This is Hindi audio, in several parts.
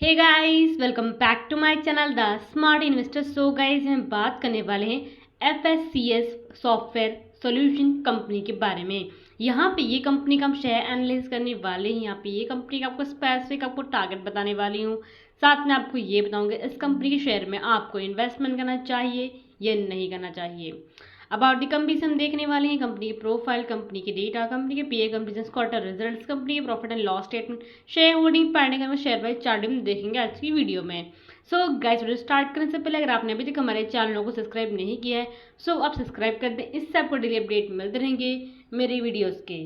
Hey guys, welcome back to my channel the smart investor. So guys, हम बात करने वाले हैं एफएससीएस सॉफ्टवेयर सॉल्यूशन कंपनी के बारे में। यहाँ पे ये कंपनी का हम शेयर एनालिसिस करने वाले हैं। यहाँ पे ये कंपनी का आपको स्पेसिफिक आपको टारगेट बताने वाली हूँ। साथ में आपको ये बताऊंगा इस कंपनी के शेयर में आपको इन्वेस्टमेंट करना चाहिए या नहीं करना चाहिए। अबाउट द कंपनी हम देखने वाले हैं कंपनी की प्रोफाइल, कंपनी की डेटा, कंपनी के पीए, company business quarter results, company के profit and loss statement, share holding pattern में शेयर प्राइस चार्टिंग देखेंगे आज की वीडियो में। सो गाइस, वीडियो स्टार्ट करने से पहले अगर आपने अभी तक हमारे चैनल को सब्सक्राइब नहीं किया है सो आप सब्सक्राइब कर दें, इससे आपको डेली अपडेट मिलते रहेंगे मेरी वीडियोज़ के।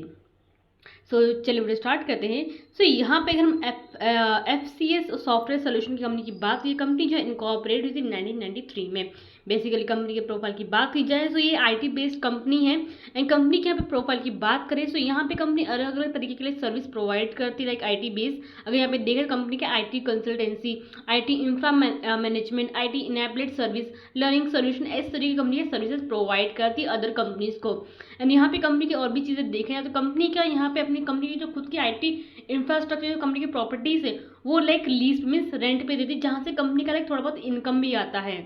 चलिए वीडियो स्टार्ट करते हैं। यहाँ पे अगर हम F C S software solution की कंपनी की बात की, कंपनी जो इनकॉर्पोरेट हुई थी 1993 में। बेसिकली कंपनी के प्रोफाइल की बात की जाए तो ये आईटी बेस्ड कंपनी है। एंड कंपनी के यहाँ पे प्रोफाइल की बात करें तो यहाँ पे कंपनी अलग अलग तरीके के लिए सर्विस प्रोवाइड करती है, लाइक आईटी बेस्ड। अगर यहाँ पे देखें कंपनी के IT consultancy, IT infra management, IT enabled service, learning solution, इस तरीके की कंपनी सर्विसेज प्रोवाइड करती है अदर कंपनीज को। एंड यहाँ पे कंपनी की और भी चीज़ें देखें तो कंपनी का यहाँ पे अपनी कंपनी की जो खुद की आईटी इंफ्रास्ट्रक्चर, जो कंपनी की प्रॉपर्टीज है वो लाइक लीज मीन्स रेंट पे देती है, जहाँ से कंपनी का लाइक थोड़ा बहुत इनकम भी आता है।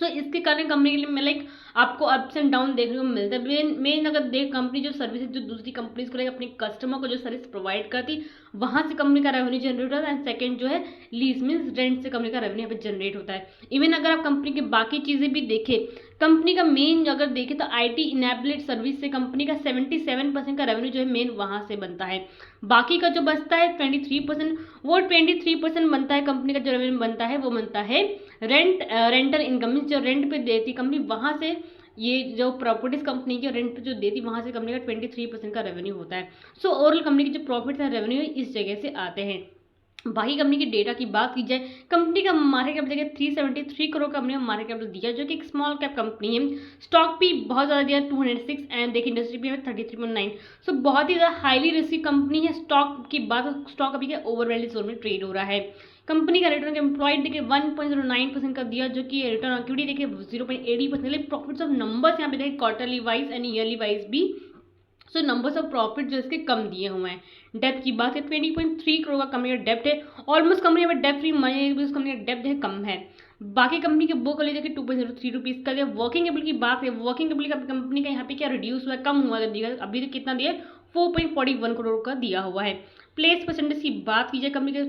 इसके कारण कंपनी के लिए मैं लाइक आपको अप्स एंड डाउन देखने को मिलता है। मेन अगर देख कंपनी जो सर्विस जो दूसरी कंपनीज को लाइक अपने कस्टमर को जो सर्विस प्रोवाइड करती, वहां से कंपनी का रेवेन्यू जनरेट होता है। एंड सेकंड जो है लीज मीन्स रेंट से कंपनी का रेवेन्यू यहाँ पे जनरेट होता है। इवन अगर आप कंपनी की बाकी चीजें भी देखें, कंपनी का मेन अगर देखें तो आईटी इनेबलेड सर्विस से कंपनी का 77% का रेवेन्यू जो है मेन वहां से बनता है। बाकी का जो बचता है 23%, वो 23% बनता है कंपनी का जो रेवेन्यू बनता है वो बनता है रेंटल इनकम, जो रेंट पे देती कंपनी वहां से। ये जो प्रॉपर्टीज कंपनी के रेंट पे जो देती वहां से कंपनी का 23% का रेवेन्यू होता है। ओवरऑल कंपनी के जो प्रॉफिट है रेवेन्यू इस जगह से आते हैं। बाकी कंपनी की डेटा की बात की जाए, कंपनी का मार्केट कैपिटल देखिए 373 करोड़ कंपनी में मार्केट कैपिटल दिया, जो कि एक स्मॉल कैप कंपनी है। स्टॉक भी बहुत ज़्यादा दिया 206 एंड देखिए इंडस्ट्री भी है 33.9। बहुत ही ज़्यादा हाईली रिस्की कंपनी है। स्टॉक की बात, स्टॉक अभी के ओवरवैल्यू जोन में ट्रेड हो रहा है। कंपनी का रिटर्न एम्प्लॉयड देखिए 1.09% का दिया, जो कि रिटर्न इक्विटी देखिए 0.80%। प्रॉफिट्स ऑफ नंबर्स यहाँ पे देखिए quarterly wise and yearly wise भी। नंबर्स ऑफ प्रॉफिट जो इसके कम दिए हुए हैं। डेप्थ की बात है 20.3 करोड़ का कंपनी का डेप्ट है। ऑलमोस्ट कंपनी में डेप्ट फ्री मनी, कंपनी का डेप्ट है कम है। बाकी कंपनी के बुक वैल्यू देखिए 2.03 रुपीज़ का दिया। वर्किंग कैपिटल की बात है, वर्किंग कैपिटल का कंपनी का यहाँ पे क्या रिड्यूस हुआ है, कम हुआ है। अभी तो कितना दिया, 4.41 करोड़ का दिया हुआ है। प्लेस परसेंटेज की बात की जाए, कंपनी के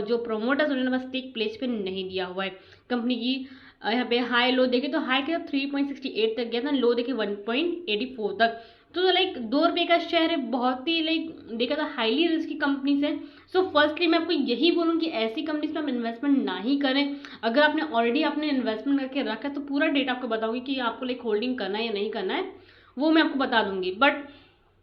जो प्रोमोटर्स उन्होंने बस स्टेक प्लेस पे नहीं दिया हुआ है। कंपनी की यहाँ पे हाई लो देखे तो हाई के 3.68 तक गया था, लो देखे 1.84 तक। लाइक 2 रुपये का शेयर है, बहुत ही लाइक देखा था हाईली रिस्की कंपनीज है। फर्स्टली मैं आपको यही बोलूँ कि ऐसी कंपनीज में आप इन्वेस्टमेंट ना ही करें। अगर आपने ऑलरेडी आपने इन्वेस्टमेंट करके रखा है तो पूरा डेटा आपको बताऊंगी कि आपको लाइक होल्डिंग करना है या नहीं करना है, वो मैं आपको बता दूंगी। बट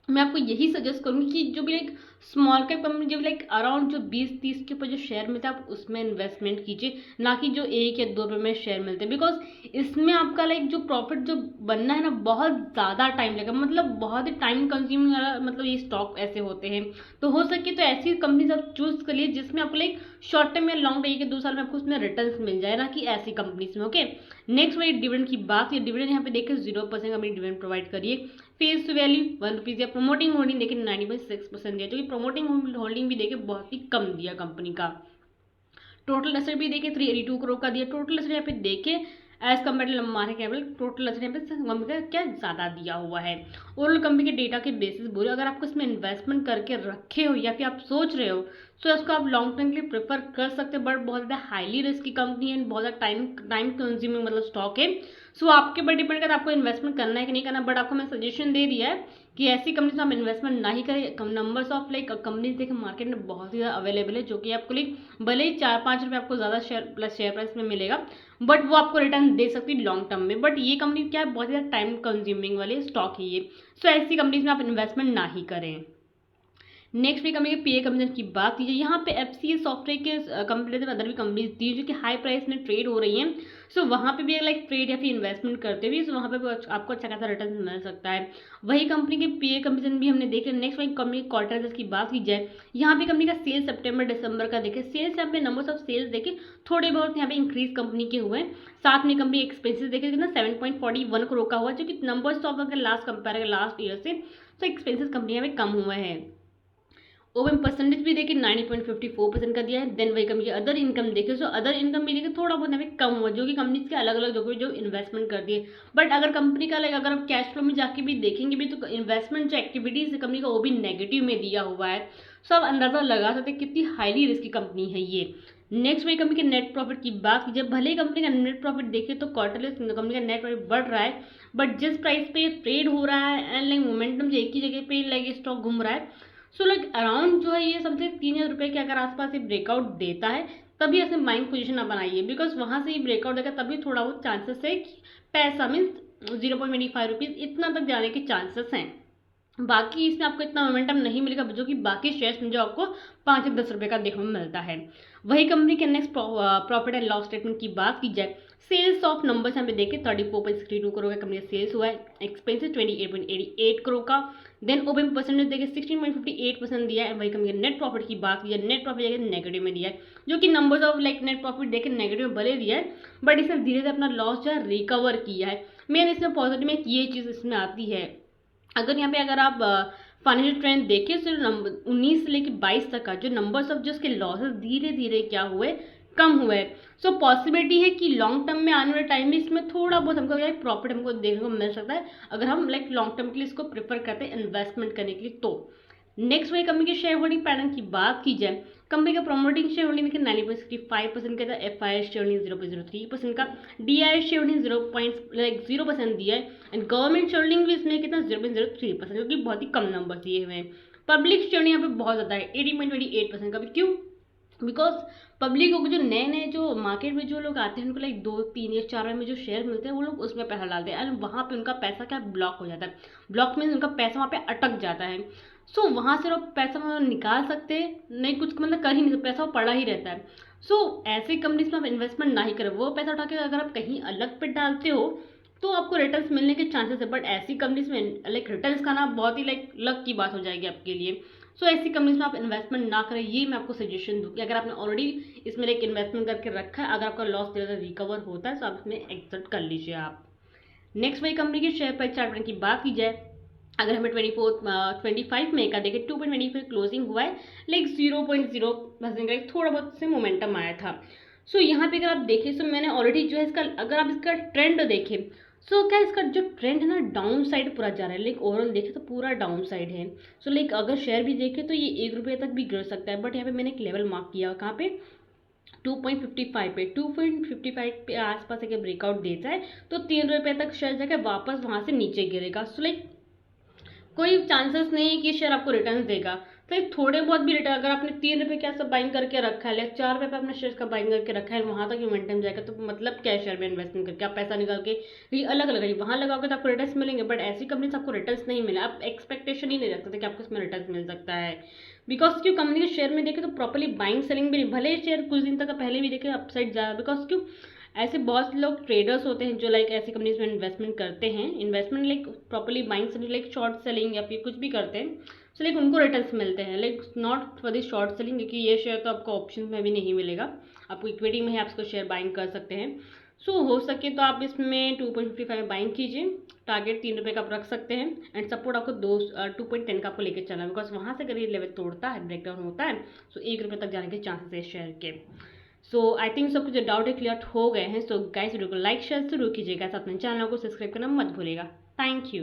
मैं आपको यही सजेस्ट करूंगी कि जो भी लाइक स्मॉल कैप कंपनी जो लाइक अराउंड जो 20-30 के ऊपर जो शेयर मिलता है आप उसमें इन्वेस्टमेंट कीजिए, ना कि जो 1 या 2 रुपये में शेयर मिलते हैं। बिकॉज इसमें आपका लाइक जो प्रॉफिट जो बनना है ना, बहुत ज़्यादा टाइम लगेगा, मतलब बहुत ही टाइम कंज्यूमिंग वाला मतलब ये स्टॉक ऐसे होते हैं। तो हो सके तो ऐसी कंपनी आप चूज करिए जिसमें आपको लाइक शॉर्ट टर्म या लॉन्ग टर्म के 2 साल में आपको उसमें रिटर्न मिल जाए, ना कि ऐसी कंपनीज में। ओके, नेक्स्ट वाली डिविडेंड की बात है। डिविडेंड यहाँ पे देखिए 0% कंपनी डिविडेंड प्रोवाइड करिए। फेस वैल्यू 1 रुपीज़ या प्रमोटिंग होल्डिंग देखिए 90.6% दिया, जो कि प्रमोटिंग होल्डिंग भी देखिए बहुत ही कम दिया कंपनी का। टोटल एसेट भी देखिए 382 करोड़ का दिया। टोटल एसेट यहाँ पे देखिए as compare to market capital, total asset यहाँ पे कंपनी का क्या ज़्यादा दिया हुआ है। ओवरऑल कंपनी के डेटा के बेसिस बोले, अगर आपको इसमें इन्वेस्टमेंट करके रखे हो या फिर आप सोच रहे हो तो इसको आप लॉन्ग टर्म के लिए प्रेफर कर सकते हैं। बट बहुत ज़्यादा हाईली रिस्की कंपनी है, बहुत ज़्यादा टाइम कंज्यूमिंग मतलब स्टॉक है। आपके ऊपर डिपेंड करता है आपको इन्वेस्टमेंट करना है कि नहीं करना। बट आपको मैं सजेशन दे दिया है कि ऐसी कंपनी में आप इन्वेस्टमेंट ना ही करें। नंबर्स ऑफ लाइक कंपनीज देखें मार्केट में बहुत ही ज़्यादा अवेलेबल है, जो कि आपको लाइक भले ही 4-5 रुपये आपको ज़्यादा शेयर प्राइस में मिलेगा, बट वो आपको रिटर्न दे सकती है लॉन्ग टर्म में। बट ये कंपनी क्या है, बहुत ज़्यादा टाइम कंज्यूमिंग वाली स्टॉक है ये। ऐसी कंपनीज में आप इन्वेस्टमेंट ना ही करें। नेक्स्ट भी कंपनी के पीए कंपनी की बात कीजिए, यहाँ पे एफसीएस सॉफ्टवेयर के कंपेरेटिव अदर भी कंपनीज दी जो कि हाई प्राइस में ट्रेड हो रही हैं। वहाँ पे भी लाइक ट्रेड या फिर इन्वेस्टमेंट करते हुए वहाँ पे भी आपको अच्छा खासा रिटर्न मिल सकता है। वही कंपनी के पीए कंपनी भी हमने देख लिया। नेक्स्ट वही कंपनी क्वार्टर रिजल्ट की बात की जाए, यहाँ पे कंपनी का सेल्स सितंबर दिसंबर का देखे, सेल्स यहाँ पे नंबर्स ऑफ सेल्स देखे थोड़े बहुत यहाँ पे इंक्रीज कंपनी के हुए हैं। साथ में कंपनी एक्सपेंसिस देखे ना 7.41 करोड़ का हुआ, जो कि नंबर्स ऑफ अगर लास्ट कंपेयर लास्ट ईयर से एक्सपेंसिस कंपनी में कम हुए हैं। ओपन परसेंटेज भी देखिए 90.54% का दिया है। देन वही कंपनी अदर इनकम देखिए, सो अदर इनकम भी देखिए थोड़ा बहुत यहाँ पे कम हुआ, जो कि कंपनीज के अलग अलग जो इन्वेस्टमेंट करती है। बट अगर कंपनी का अगर आप कैश फ्लो में जाके भी देखेंगे भी, तो इन्वेस्टमेंट जो एक्टिविटीज है कंपनी का वो भी नेगेटिव में दिया हुआ है। सो आप अंदाजा लगा सकते हैं कितनी हाईली रिस्की कंपनी है ये। नेक्स्ट वही कंपनी के नेट प्रॉफिट की बात कीजिए, भले ही कंपनी का नेट प्रॉफिट देखिए तो क्वार्टरली कंपनी का नेट प्रॉफिट बढ़ रहा है, बट जिस प्राइस पे ट्रेड हो रहा है एंड लाइक मोमेंटम जो एक ही जगह पे लाइक स्टॉक घूम रहा है, सो लाइक अराउंड जो है ये समथिंग 3,000 रुपये के अगर आसपास ये ब्रेकआउट देता है तभी ऐसे बाइंग पोजीशन आप बनाइए, बिकॉज वहां से ये ब्रेकआउट देगा तभी थोड़ा बहुत चांसेस है कि पैसा मीन्स 0.25 रुपीज इतना तक जाने के चांसेस हैं। बाकी इसमें आपको इतना मोमेंटम नहीं मिलेगा जो कि बाकी शेयर्स में जो आपको 5 या 10 रुपये का देखने को मिलता है। वही कंपनी के next profit and loss statement की बात की जाए, सेल्स ऑफ नंबर्स यहाँ पे देखिए 34.62 करोड़ का कंपनी का सेल्स हुआ है, एक्सपेंसेस 28.88 करोड़ का। देन ओपन परसेंटेज देखिए 16.58% दिया है। वही कंपनी के नेट प्रॉफिट की बात की जाए, नेट प्रॉफिट नेगेटिव में दिया है, जो कि numbers of like net profit देखिए नेगेटिव में भले दिया है, बट इसने धीरे धीरे अपना लॉस जो है रिकवर किया है। मेन इसमें पॉजिटिव में ये चीज़ इसमें आती है। अगर यहाँ पे अगर आप फाइनेंशियल ट्रेंड देखें तो 19 से लेकर 22 तक का जो नंबर्स ऑफ जो उसके लॉसेस धीरे धीरे क्या हुए, कम हुए। सो पॉसिबिलिटी है कि लॉन्ग टर्म में आने वाले टाइम में इसमें थोड़ा बहुत हमको क्या प्रॉफिट हमको देखने को मिल सकता है, अगर हम लाइक लॉन्ग टर्म के लिए इसको प्रेफर करते हैं इन्वेस्टमेंट करने के लिए। तो नेक्स्ट वही कंपनी के शेयर होल्डिंग पैटर्न की बात की जाए, कंपनी का प्रोमोटिंग शेयर होल्डिंग देखिए 90.65% का था, FII शेयर होल्डिंग 0.03% का, DII शेयर होल्डिंग 0.0% दिया है, एंड गवर्नमेंट शेयर होल्डिंग भी इसमें कितना 0.03%, जो कि बहुत ही कम नंबर दिए हुए हैं। पब्लिक शेयर होल्डिंग यहाँ पे बहुत ज़्यादा है 80.28% का भी। क्यों? बिकॉज पब्लिक को जो नए नए जो मार्केट में जो लोग आते हैं उनको लाइक 2, 3 या 4 में जो शेयर मिलते हैं वो लोग उसमें पैसा डालते हैं एंड वहाँ पे उनका पैसा क्या ब्लॉक हो जाता है। ब्लॉक मीन्स उनका पैसा वहाँ पे अटक जाता है। सो वहाँ से लोग पैसा निकाल सकते हैं नहीं, कुछ मतलब कर ही नहीं सकते, पैसा पड़ा ही रहता है। सो ऐसी कंपनीज में आप इन्वेस्टमेंट ना ही करें, वो पैसा उठा के अगर आप कहीं अलग पे डालते हो तो आपको रिटर्न्स मिलने के चांसेस है, बट ऐसी कंपनीज में लाइक रिटर्न्स खाना बहुत ही लाइक लक की बात हो जाएगी आपके लिए। सो ऐसी कंपनीज में आप इन्वेस्टमेंट ना करें, ये मैं आपको सजेशन दूँ कि अगर आपने ऑलरेडी इसमें एक इन्वेस्टमेंट करके रखा है, अगर आपका लॉस धीरे धीरे रिकवर होता है तो आप इसमें एग्जिट कर लीजिए आप। नेक्स्ट वही कंपनी के शेयर प्राइस चार्ट की बात की जाए, अगर हमें 25 में का देखें 2.25 क्लोजिंग हुआ है, लाइक 0.0% का थोड़ा बहुत से मोमेंटम आया था। सो यहाँ पे अगर आप देखें तो मैंने ऑलरेडी जो है इसका अगर आप इसका ट्रेंड देखें, सो क्या इसका जो ट्रेंड है ना डाउन साइड पूरा जा रहा है, लाइक ओवरऑल देखें तो पूरा डाउन साइड है। सो लाइक अगर शेयर भी देखें तो ये 1 रुपये तक भी गिर सकता है, बट यहाँ पे मैंने एक लेवल मार्क किया कहाँ पे 2.55 पे 2.55 पे आसपास अगर ब्रेकआउट देता है तो 3 रुपये तक शेयर जाकर वापस वहाँ से नीचे गिरेगा। सो लाइक कोई चांसेस नहीं है कि शेयर आपको रिटर्न देगा, तो थोड़े बहुत भी रिटर्न अगर आपने 3 रुपये क्या सब बाइंग करके रखा है, लाइक 4 रुपये पे अपने शेयर का बाइंग करके रखा है, वहाँ तक मोमेंटम जाएगा तो मतलब क्या शेयर में इन्वेस्टमेंट करके आप पैसा निकाल के अलग अलग वहाँ लगाओगे तो आपको रिटर्न मिलेंगे, बट ऐसी कंपनी से आपको रिटर्न नहीं मिला, आप एक्सपेक्टेशन ही नहीं रख सकते कि आपको इसमें रिटर्न मिल सकता है। बिकॉज क्यों कंपनी के शेयर में देखें तो प्रॉपरली बाइंग सेलिंग भी नहीं, भले शेयर कुछ दिन तक पहले भी देखे अपसाइड जा, बिकॉज क्यों ऐसे बहुत लोग ट्रेडर्स होते हैं जो लाइक ऐसी कंपनीज में इन्वेस्टमेंट करते हैं, investment like properly buying selling like short selling या फिर कुछ भी करते हैं, सो लाइक उनको रिटर्न्स मिलते हैं, like not for the short selling, क्योंकि ये शेयर तो आपको ऑप्शन में भी नहीं मिलेगा, आपको इक्विटी में ही आप इसको शेयर बाइंग कर सकते हैं। सो हो सके तो आप इसमें 2.55 में बाइंग कीजिए, टारगेट 3 रुपये का आप रख सकते हैं, एंड सपोर्ट आपको 2.10 का आपको लेकर चलना है, बिकॉज वहाँ से अगर ये लेवल तोड़ता है ब्रेकडाउन होता है सो 1 रुपये तक जाने के चांसेस है शेयर के। सो आई थिंक सब कुछ डाउट है क्लियर हो गए हैं। सो गाइस वीडियो को लाइक शेयर जरूर कीजिएगा, साथ में चैनल को सब्सक्राइब करना मत भूलिएगा। Thank you.